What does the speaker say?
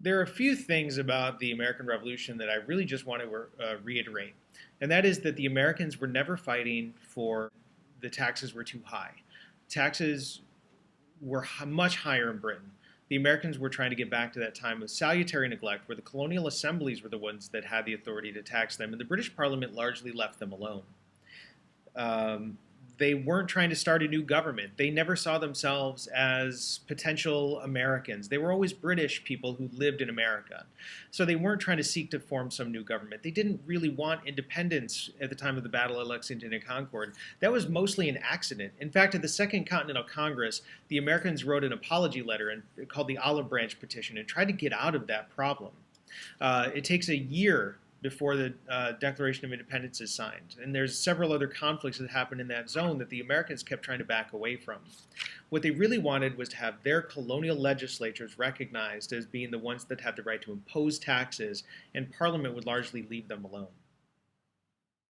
There are a few things about the American Revolution that I really just want to reiterate, and that is that the Americans were never fighting for the taxes were too high. Taxes were much higher in Britain. The Americans were trying to get back to that time of salutary neglect where the colonial assemblies were the ones that had the authority to tax them, and the British Parliament largely left them alone. Um, they weren't trying to start a new government. They never saw themselves as potential Americans. They were always British people who lived in America. So they weren't trying to seek to form some new government. They didn't really want independence at the time of the Battle of Lexington and Concord. That was mostly an accident. In fact, at the Second Continental Congress, the Americans wrote an apology letter called the Olive Branch Petition and tried to get out of that problem. It takes a year before the Declaration of Independence is signed. And there's several other conflicts that happened in that zone that the Americans kept trying to back away from. What they really wanted was to have their colonial legislatures recognized as being the ones that had the right to impose taxes, and Parliament would largely leave them alone.